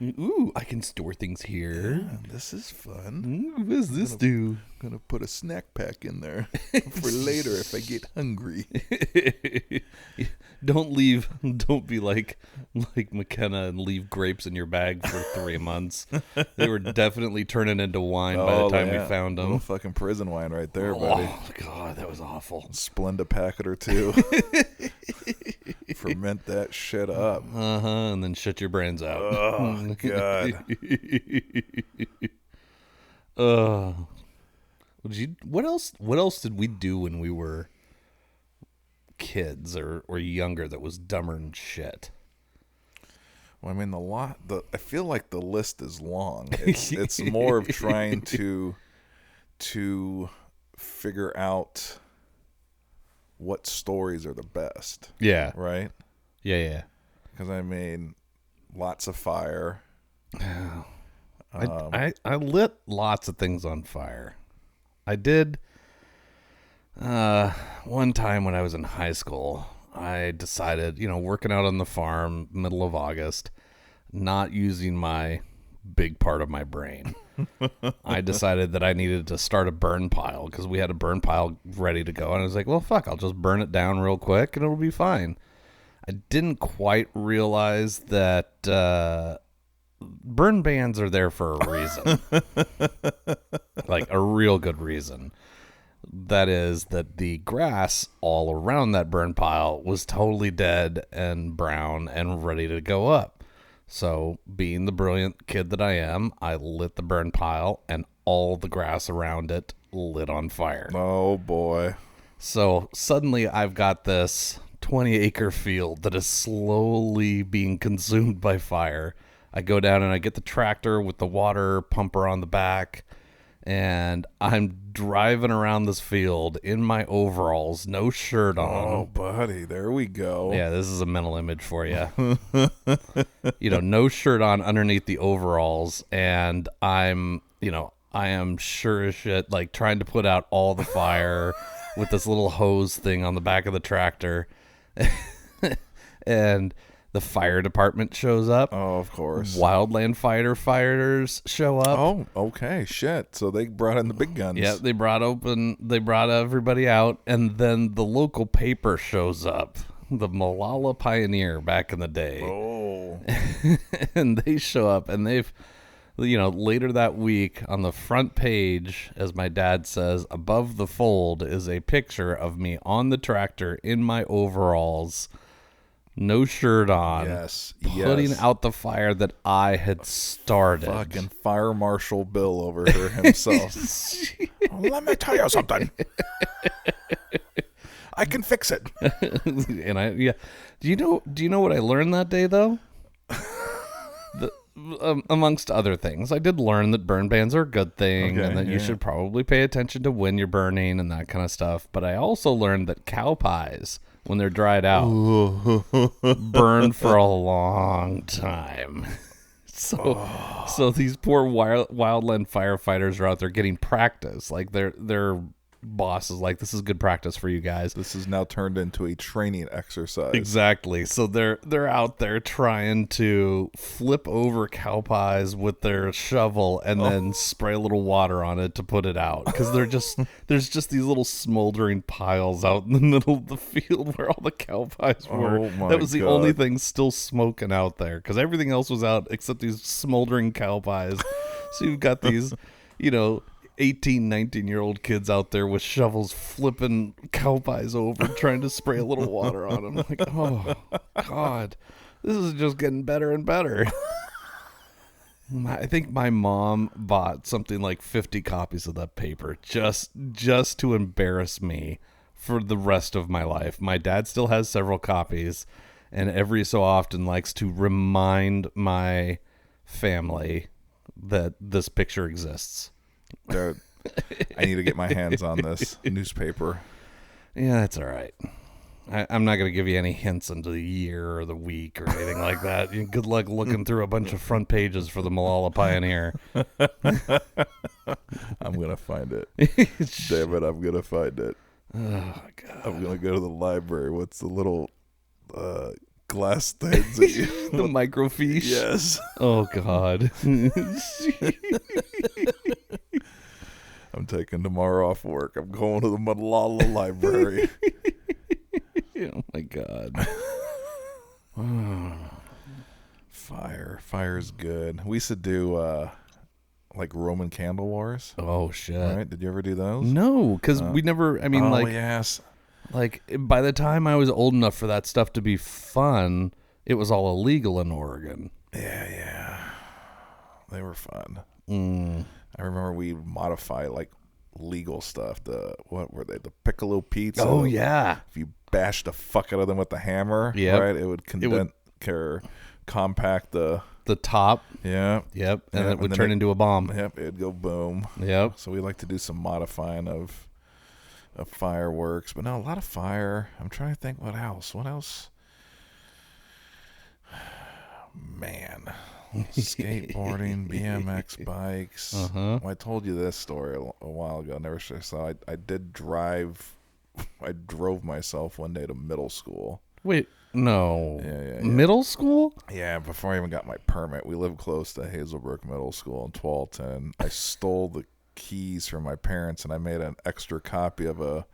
Ooh, I can store things here. Yeah, this is fun. What does this do? I'm gonna put a snack pack in there for later if I get hungry. Don't be like McKenna and leave grapes in your bag for 3 months. They were definitely turning into wine by the time we found them. Little fucking prison wine right there, buddy. Oh God, that was awful. Splenda packet or two. Ferment that shit up. And then shut your brains out. Oh God. What else did we do when we were kids or younger that was dumber than shit? Well, I mean, I feel like the list is long. It's more of trying to figure out what stories are the best. Yeah. Right? Yeah. Because, I mean, lots of fire. I lit lots of things on fire. I did one time when I was in high school. I decided, working out on the farm, middle of August, not using my big part of my brain. I decided that I needed to start a burn pile because we had a burn pile ready to go. And I was like, well, fuck, I'll just burn it down real quick and it'll be fine. I didn't quite realize that burn bans are there for a reason. Like a real good reason. That is that the grass all around that burn pile was totally dead and brown and ready to go up. So, being the brilliant kid that I am, I lit the burn pile and all the grass around it lit on fire. Oh, boy. So, suddenly I've got this 20-acre field that is slowly being consumed by fire. I go down and I get the tractor with the water pumper on the back, and I'm driving around this field in my overalls, no shirt on. Oh, buddy, there we go. Yeah, this is a mental image for you. No shirt on underneath the overalls, and I am sure as shit, like, trying to put out all the fire with this little hose thing on the back of the tractor. And the fire department shows up. Oh, of course. Wildland firefighters show up. Oh, okay. Shit. So they brought in the big guns. Yeah, they brought everybody out, and then the local paper shows up the Malala Pioneer back in the day. Oh. And they show up, and they've, later that week on the front page, as my dad says, above the fold is a picture of me on the tractor in my overalls, no shirt on, Yes. putting out the fire that I had started. Fucking Fire Marshal Bill over here himself. Let me tell you something. I can fix it. And do you know what I learned that day though? Amongst other things, I did learn that burn bans are a good thing, and that you should probably pay attention to when you're burning and that kind of stuff. But I also learned that cow pies, when they're dried out, burn for a long time. So these poor wildland firefighters are out there getting practice. Like their boss is like, this is good practice for you guys. This is now turned into a training exercise. Exactly. So they're out there trying to flip over cow pies with their shovel and then spray a little water on it to put it out, because there's just these little smoldering piles out in the middle of the field where all the cow pies were. That was the only thing still smoking out there, because everything else was out except these smoldering cow pies. So you've got these 18, 19-year-old kids out there with shovels flipping cow pies over, trying to spray a little water on them. Like, oh, God, this is just getting better and better. I think my mom bought something like 50 copies of that paper just to embarrass me for the rest of my life. My dad still has several copies, and every so often likes to remind my family that this picture exists. Dude, I need to get my hands on this newspaper. Yeah, that's all right. I'm not going to give you any hints into the year or the week or anything like that. Good luck looking through a bunch of front pages for the Malala Pioneer. I'm going to find it. Damn it, I'm going to find it. Oh, God. I'm going to go to the library. What's the little glass things? The microfiche? Yes. Oh, God. I'm taking tomorrow off work. I'm going to the Malala Library. Oh, my God. Fire's good. We used to do like Roman candle wars. Oh, shit. Right? Did you ever do those? No, because we never, Yes. Like, by the time I was old enough for that stuff to be fun, it was all illegal in Oregon. Yeah. They were fun. I remember we modify like legal stuff. What were they? The piccolo pizza. Oh, yeah. If you bash the fuck out of them with the hammer, right, it would compact the top. Yeah. Yep. And it would turn into a bomb. Yep. It'd go boom. Yep. So we like to do some modifying of fireworks, but no, a lot of fire. I'm trying to think what else. Man. Skateboarding, BMX bikes. Well, I told you this story a while ago. Never sure. So I did drive. I drove myself one day to middle school. Wait, no. Yeah. Middle school? Yeah, before I even got my permit. We lived close to Hazelbrook Middle School in Tualatin. I stole the keys from my parents, and I made an extra copy of a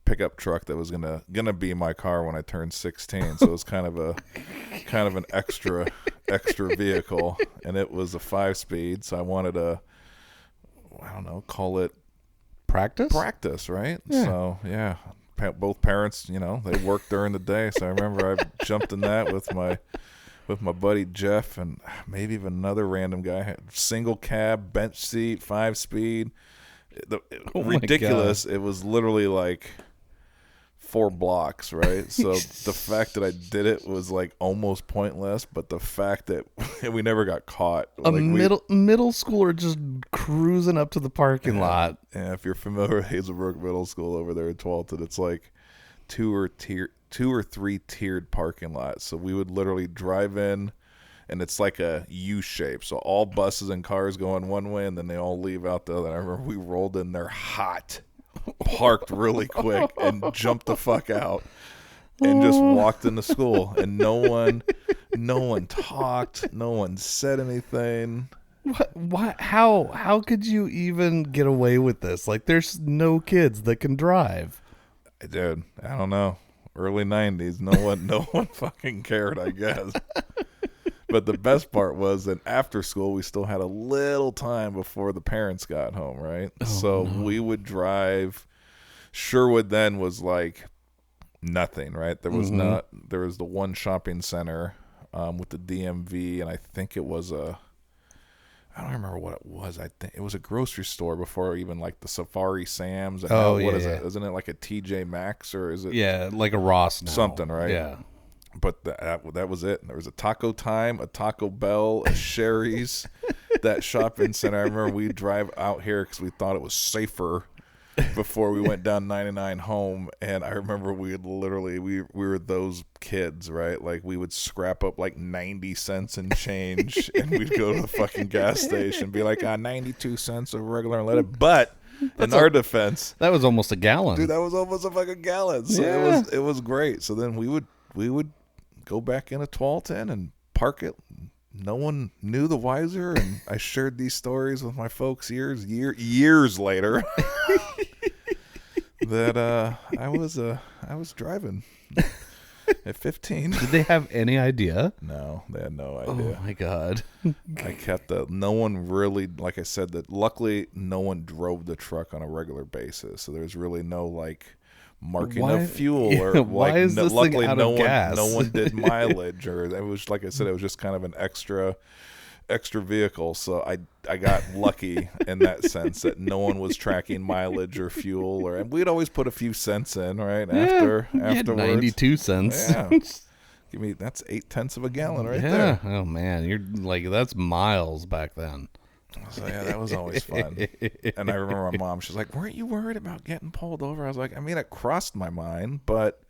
pickup truck that was gonna be my car when I turned 16. So it was kind of an extra vehicle, and it was a 5-speed. So I wanted call it practice, right? Yeah. So yeah, both parents, they worked during the day. So I remember I jumped in that with my buddy Jeff and maybe even another random guy. Single cab, bench seat, 5-speed. Ridiculous. It was literally like 4 blocks, right? So the fact that I did it was like almost pointless, but the fact that we never got caught. Middle schooler just cruising up to the parking lot. Yeah, if you're familiar with Hazelbrook Middle School over there in Tualatin, it's like 2 or 3 tiered parking lots. So we would literally drive in, and it's like a U shape. So all buses and cars go in one way, and then they all leave out the other. And I remember we rolled in there hot, parked really quick, and jumped the fuck out, and just walked into school. And no one talked, no one said anything. What? How could you even get away with this? Like, there's no kids that can drive. Dude, I don't know. early 90s. No one fucking cared, I guess. But the best part was that after school, we still had a little time before the parents got home, right? So we would drive. Sherwood then was like nothing, right? There was there was the one shopping center with the DMV, and I think it was I don't remember what it was. I think it was a grocery store before even like the Safari Sam's. And what is it? Isn't it like a TJ Maxx or is it? Yeah, like a Ross now. Something, right? Yeah. But that was it. And there was a Taco Time, a Taco Bell, a Sherry's, that shopping center. I remember we'd drive out here because we thought it was safer before we went down 99 home. And I remember we were those kids, right? Like we would scrap up like 90 cents in change and we'd go to the fucking gas station and be like, 92 cents of regular and let it. But in our defense, that was almost a gallon. Dude, that was almost a fucking gallon. So it was great. So then we would go back into Tualatin and park it. No one knew the wiser, and I shared these stories with my folks years later. That I was driving at 15. Did they have any idea? No, they had no idea. Oh my God. I kept no one really, like I said, that luckily no one drove the truck on a regular basis, so there's really no like marking of fuel or why like is this luckily thing out no of one gas? no one did mileage, or it was, like I said, it was just kind of an extra vehicle. So I got lucky in that sense that no one was tracking mileage or fuel, and we'd always put a few cents in, right? Afterwards, 92 cents. Yeah. Give me, that's 0.8 of a gallon right there. Oh man, you're like, that's miles back then. So yeah, that was always fun. And I remember my mom, she's like, weren't you worried about getting pulled over? I was like, I mean, it crossed my mind, but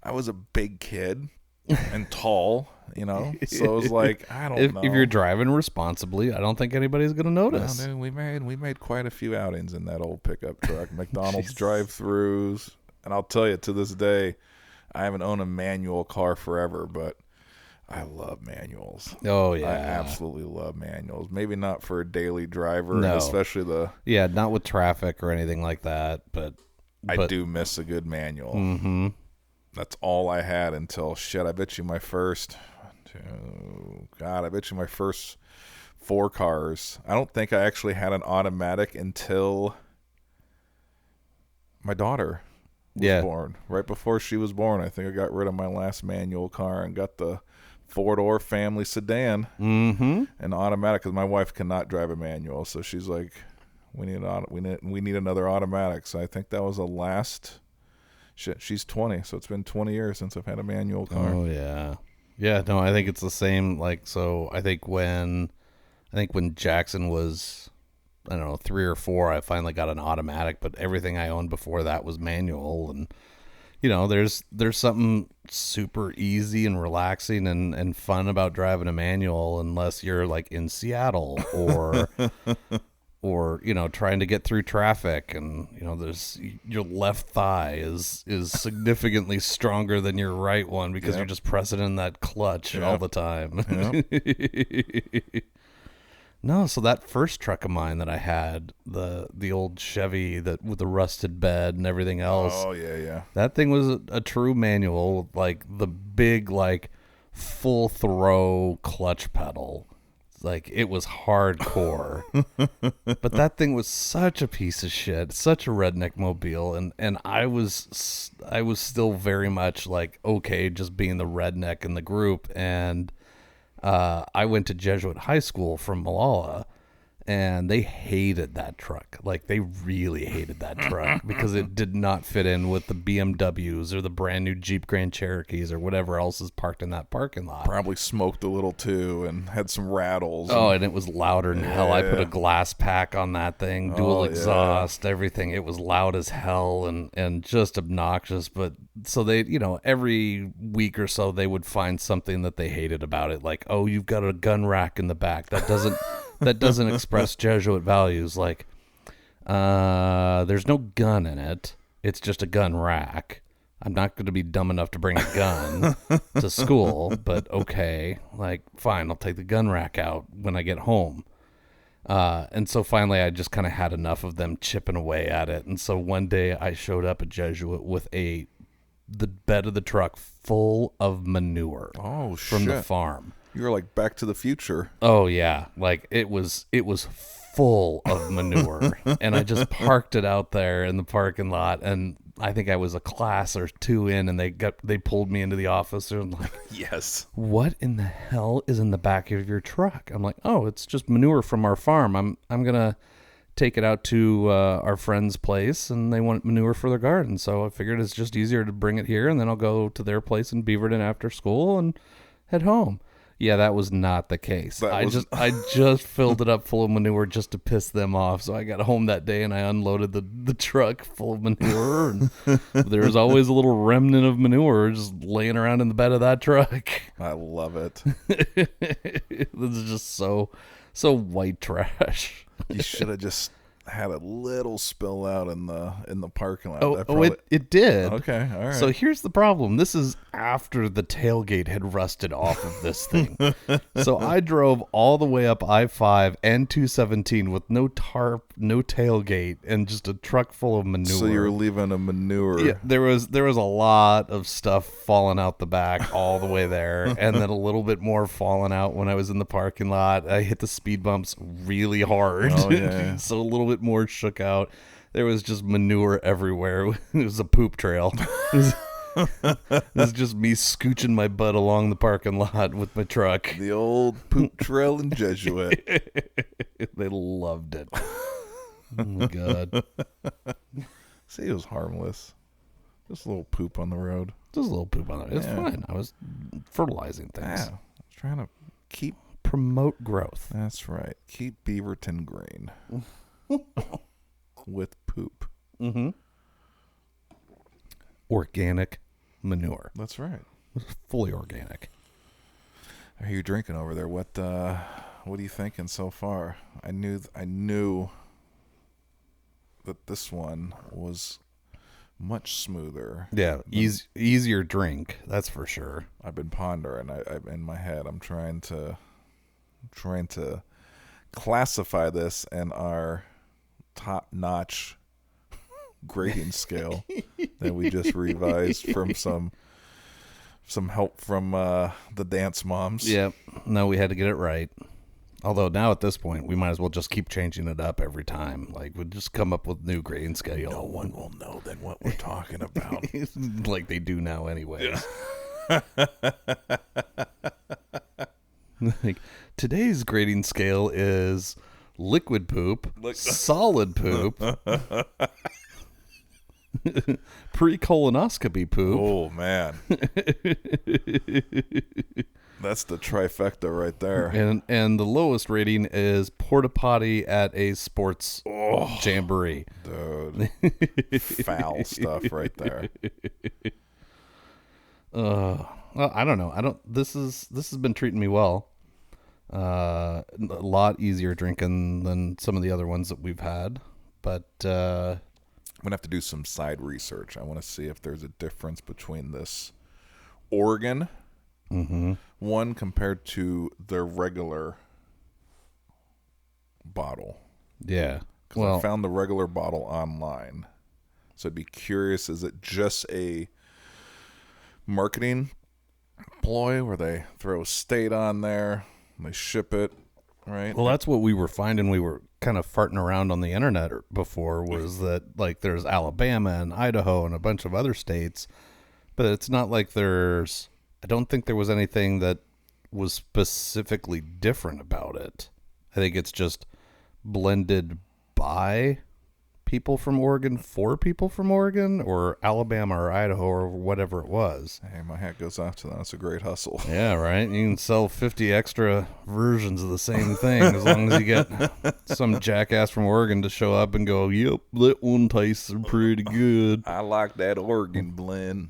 I was a big kid and tall, so it was like, I don't know. If you're driving responsibly, I don't think anybody's going to notice. No, dude, we made quite a few outings in that old pickup truck. McDonald's drive-thrus. And I'll tell you, to this day, I haven't owned a manual car forever, but I love manuals. Oh, yeah. I absolutely love manuals. Maybe not for a daily driver, no. Especially Yeah, not with traffic or anything like that, but I do miss a good manual. Mm-hmm. That's all I had until, I bet you my first 4 cars. I don't think I actually had an automatic until my daughter was born. Right before she was born, I think I got rid of my last manual car and got the 4-door family sedan and automatic, because my wife cannot drive a manual. So she's like, we need another automatic. So I think that was the last. She's 20, so it's been 20 years since I've had a manual car. Oh yeah. Yeah, no, I think it's the same. Like, so I think when Jackson was, I don't know, 3 or 4, I finally got an automatic, but everything I owned before that was manual. And there's something super easy and relaxing and fun about driving a manual, unless you're like in Seattle or or trying to get through traffic, and there's your left thigh is significantly stronger than your right one because you're just pressing in that clutch all the time. No, so that first truck of mine that I had, the old Chevy that with the rusted bed and everything else. Oh yeah. That thing was a true manual, like the big like full throw clutch pedal. Like, it was hardcore. But that thing was such a piece of shit, such a redneck mobile, and I was still very much like, okay, just being the redneck in the group. And I went to Jesuit high school from Malala, and they hated that truck. Like, they really hated that truck because it did not fit in with the BMWs or the brand new Jeep Grand Cherokees or whatever else is parked in that parking lot. Probably smoked a little too and had some rattles. Oh, and it was louder than hell. I put a glass pack on that thing, dual exhaust, everything. It was loud as hell and just obnoxious. But so they, every week or so they would find something that they hated about it. Like, oh, you've got a gun rack in the back. That doesn't express Jesuit values. Like, there's no gun in it. It's just a gun rack. I'm not going to be dumb enough to bring a gun to school, but okay, like, fine, I'll take the gun rack out when I get home. And so finally I just kind of had enough of them chipping away at it. And so one day I showed up at Jesuit with a the bed of the truck full of manure Oh, from the shit. farm. You were like Back to the Future. Oh yeah, like it was full of manure, and I just parked it out there in the parking lot, and I think I was a class or two in, and they pulled me into the office and like, Yes. what in the hell is in the back of your truck? I'm like, oh, it's just manure from our farm. I'm gonna take it out to our friend's place, and they want manure for their garden, so I figured it's just easier to bring it here, and then I'll go to their place in Beaverton after school and head home. Yeah, that was not the case. I just filled it up full of manure just to piss them off. So I got home that day and I unloaded the truck full of manure. And there was always a little remnant of manure just laying around in the bed of that truck. I love it. This is just so white trash. You should have just had a little spill out in the parking lot. It did. Okay, all right. So here's the problem. This is after the tailgate had rusted off of this thing. So I drove all the way up I-5 and 217 with no tarp, no tailgate, and just a truck full of manure. So you were leaving a manure. Yeah, there was a lot of stuff falling out the back all the way there, and then a little bit more falling out when I was in the parking lot. I hit the speed bumps really hard. Oh, yeah. So a little bit more shook out. There was just manure everywhere. It was a poop trail. It was just me scooching my butt along the parking lot with my truck. The old poop trail in Jesuit. They loved it. Oh my God. See, it was harmless. Just a little poop on the road. Just a little poop on it. It's fine. I was fertilizing things. Yeah. I was trying to promote growth. That's right. Keep Beaverton green. With poop. Mm-hmm. Organic manure. That's right. Fully organic. How are you drinking over there? What are you thinking so far? I knew that this one was much smoother. Yeah, easier drink. That's for sure. I've been pondering. I in my head, I'm trying to classify this in our top-notch grading scale that we just revised from some help from the dance moms. Yep. No, we had to get it right. Although now at this point, we might as well just keep changing it up every time. Like, we'll just come up with new grading scale. No one will know then what we're talking about. Like they do now anyways. Like, today's grading scale is liquid poop, solid poop, pre-colonoscopy poop. Oh, man. That's the trifecta right there. And the lowest rating is porta potty at a sports jamboree. Dude. Foul stuff right there. Well, I don't know. This has been treating me well. A lot easier drinking than some of the other ones that we've had, but I'm gonna have to do some side research. I want to see if there's a difference between this Oregon one compared to the regular bottle. Yeah, Because I found the regular bottle online, so I'd be curious: is it just a marketing ploy where they throw state on there? They ship it, right? Well, that's what we were finding. We were kind of farting around on the internet before, was that like there's Alabama and Idaho and a bunch of other states, but it's not like I don't think there was anything that was specifically different about it. I think it's just blended by people from Oregon for people from Oregon, or Alabama or Idaho or whatever it was. Hey, my hat goes off to them. That's a great hustle. Yeah, right. You can sell 50 extra versions of the same thing as long as you get some jackass from Oregon to show up and go, "Yep, that one tastes pretty good. I like that Oregon blend.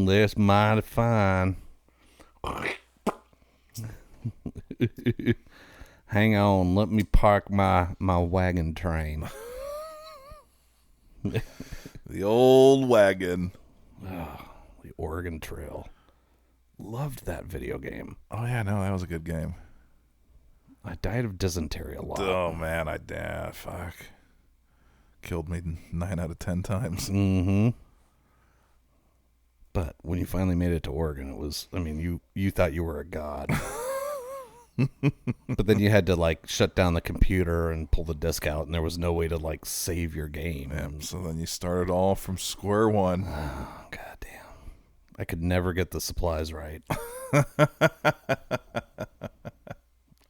That's mighty fine." Hang on, let me park my wagon train. The old wagon. Oh, the Oregon Trail. Loved that video game. Oh, yeah, no, that was a good game. I died of dysentery a lot. Oh, man, fuck. Killed me 9 out of 10 times. Mm-hmm. But when you finally made it to Oregon, it was, I mean, you thought you were a god. But then you had to like shut down the computer and pull the disc out, and there was no way to like save your game. Yeah, so then you started all from square one. Oh, god damn. I could never get the supplies right.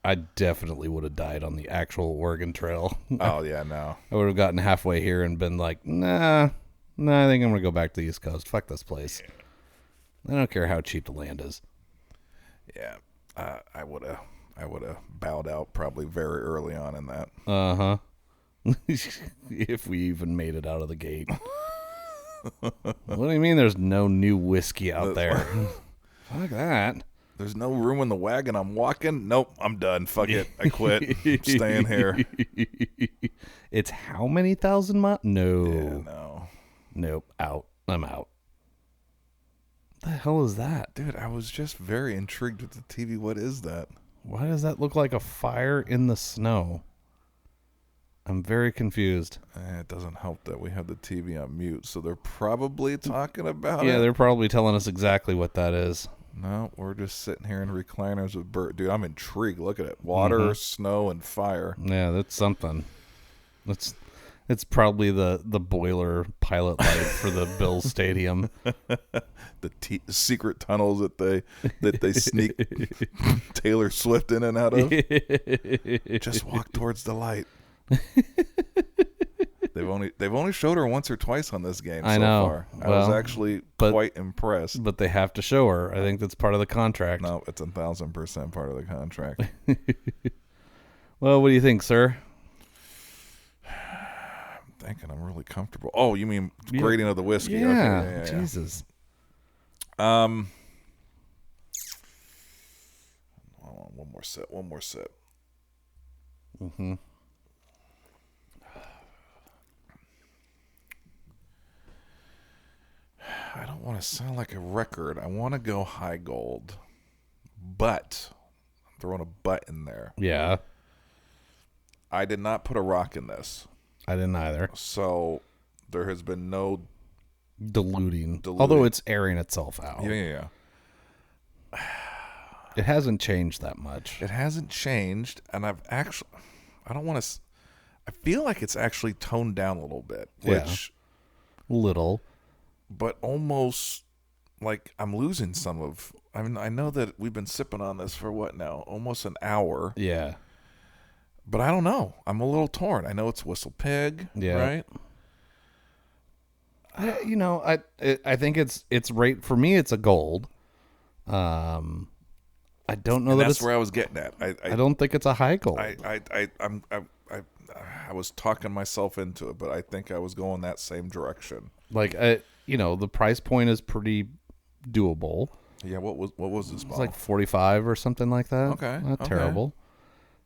I definitely would have died on the actual Oregon Trail. Oh, yeah, no. I would have gotten halfway here and been like, nah, I think I'm going to go back to the East Coast. Fuck this place. I don't care how cheap the land is. Yeah, I would have bowed out probably very early on in that. Uh-huh. If we even made it out of the gate. What do you mean there's no new whiskey out there? Fuck that. There's no room in the wagon. I'm walking. Nope, I'm done. Fuck it. I quit. I'm staying here. It's how many thousand miles? No. Yeah, no. Nope. Out. I'm out. What the hell is that? Dude, I was just very intrigued with the TV. What is that? Why does that look like a fire in the snow? I'm very confused. It doesn't help that we have the TV on mute, so they're probably talking about it. Yeah, they're probably telling us exactly what that is. No, we're just sitting here in recliners with Bert. Dude, I'm intrigued. Look at it. Water, snow, and fire. Yeah, that's something. It's probably the boiler pilot light for the Bills Stadium. The secret tunnels that they sneak Taylor Swift in and out of. Just walk towards the light. They've only showed her once or twice on this game so far. I was actually quite impressed. But they have to show her. I think that's part of the contract. No, it's 1,000% part of the contract. Well, what do you think, sir? I'm thinking I'm really comfortable. Oh, you mean grading of the whiskey? Yeah, okay, yeah. Jesus. One more sip. Mm-hmm. I don't want to sound like a record. I want to go high gold, but I'm throwing a but in there. Yeah. I did not put a rock in this. I didn't either. So there has been no Diluting. Although it's airing itself out. Yeah. It hasn't changed that much. It hasn't changed, and I don't want to. I feel like it's actually toned down a little bit, which little, but almost like I'm losing some of. I mean, I know that we've been sipping on this for what now, almost an hour. Yeah, but I don't know. I'm a little torn. I know it's Whistle Pig, right? I think it's right for me. It's a gold. I don't know that's where I was getting at. I don't think it's a high gold. I was talking myself into it, but I think I was going that same direction. Like, the price point is pretty doable. Yeah, what was this bottle? It's like 45 or something like that. Okay, not terrible.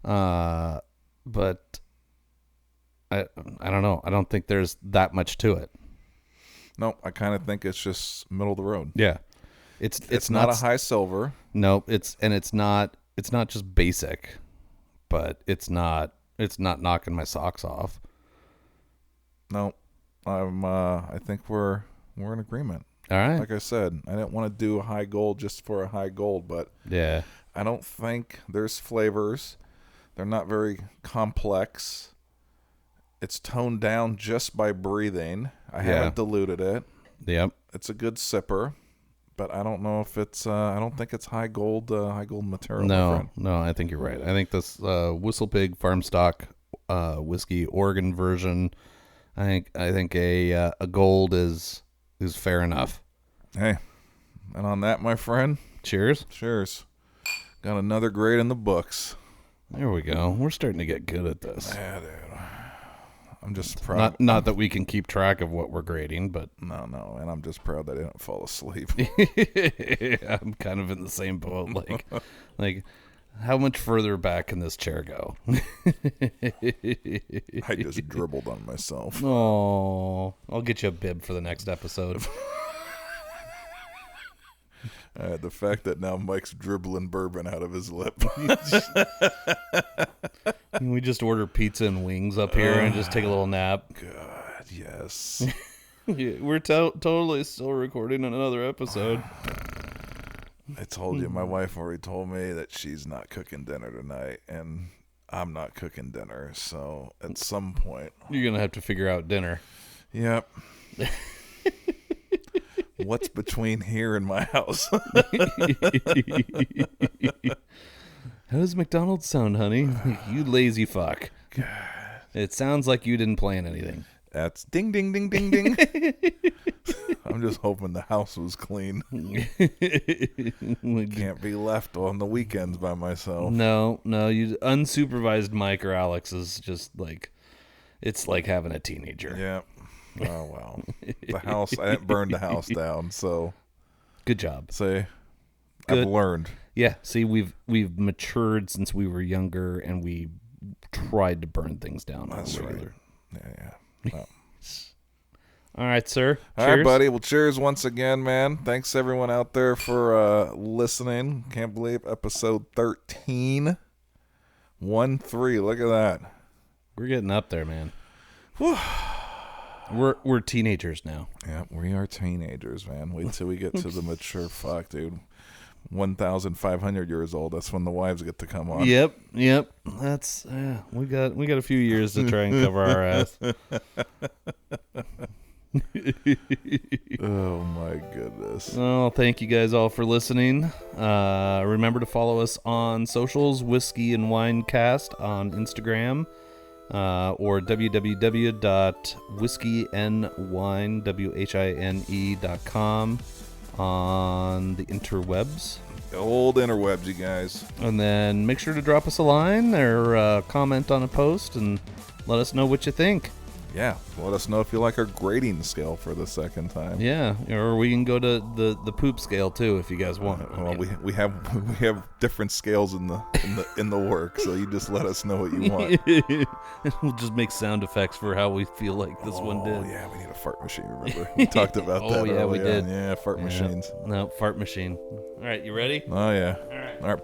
But I don't know. I don't think there's that much to it. No, I kind of think it's just middle of the road. Yeah, it's not a high silver. No, it's not just basic, but it's not knocking my socks off. No, I think we're in agreement. All right. Like I said, I didn't want to do a high gold just for a high gold, but yeah, I don't think there's flavors. They're not very complex. It's toned down just by breathing. I haven't diluted it. Yep. It's a good sipper, but I don't know if it's. I don't think it's high gold material. No, I think you're right. I think this Whistle Pig farm stock whiskey Oregon version. I think a gold is fair enough. Hey, and on that, my friend, cheers. Got another grade in the books. There we go. We're starting to get good at this. Yeah, dude. I'm just proud. Not that we can keep track of what we're grading, but no, and I'm just proud that I didn't fall asleep. I'm kind of in the same boat. Like, how much further back can this chair go? I just dribbled on myself. Oh, I'll get you a bib for the next episode. The fact that now Mike's dribbling bourbon out of his lip. We just order pizza and wings up here and just take a little nap. God, yes. Yeah, we're totally still recording another episode. I told you, my wife already told me that she's not cooking dinner tonight, and I'm not cooking dinner. So at some point, You're going to have to figure out dinner. Yep. What's between here and my house? How does McDonald's sound, honey? You lazy fuck. God. It sounds like you didn't plan anything. That's ding, ding, ding, ding, ding. I'm just hoping the house was clean. Can't be left on the weekends by myself. No, you unsupervised Mike or Alex is just like, it's like having a teenager. Yeah. Oh, well. The house, I didn't burn the house down, so. Good job. See, Good. I've learned. Yeah, see, we've matured since we were younger, and we tried to burn things down. That's right. Yeah. Well. All right, sir. All right, buddy. Well, cheers once again, man. Thanks, everyone out there, for listening. Can't believe episode 13. 1-3. Look at that. We're getting up there, man. Whew. We're teenagers now. Yeah, we are teenagers, man. Wait till we get to the mature fuck, dude. 1,500 years old. That's when the wives get to come on. Yep. That's we got a few years to try and cover our ass. Oh my goodness. Well, thank you guys all for listening. Remember to follow us on socials, Whiskey and Winecast on Instagram, or www.whiskeyandwine.com on the interwebs. The old interwebs, you guys. And then make sure to drop us a line or comment on a post and let us know what you think. Yeah, let us know if you like our grading scale for the second time. Yeah, or we can go to the poop scale too if you guys want. Well, we have different scales in the work, so you just let us know what you want. We'll just make sound effects for how we feel like this one did. Oh yeah, we need a fart machine. Remember we talked about that? Oh yeah, we did. Yeah, fart machines. No, fart machine. All right, you ready? Oh yeah. All right.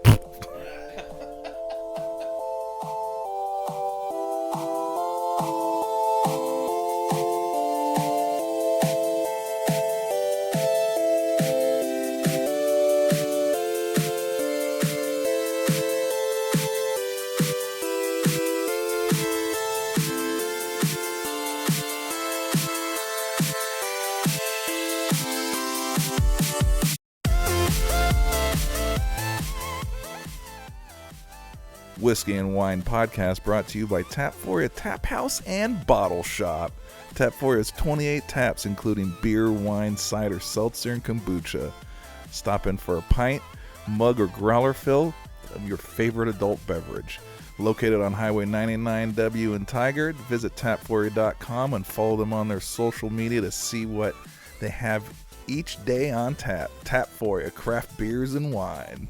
Whiskey and Wine Podcast brought to you by Tapforia Tap House and Bottle Shop. Tapforia has 28 taps, including beer, wine, cider, seltzer, and kombucha. Stop in for a pint, mug, or growler fill of your favorite adult beverage. Located on Highway 99W in Tigard, visit tapforia.com and follow them on their social media to see what they have each day on tap. Tapforia, craft beers and wine.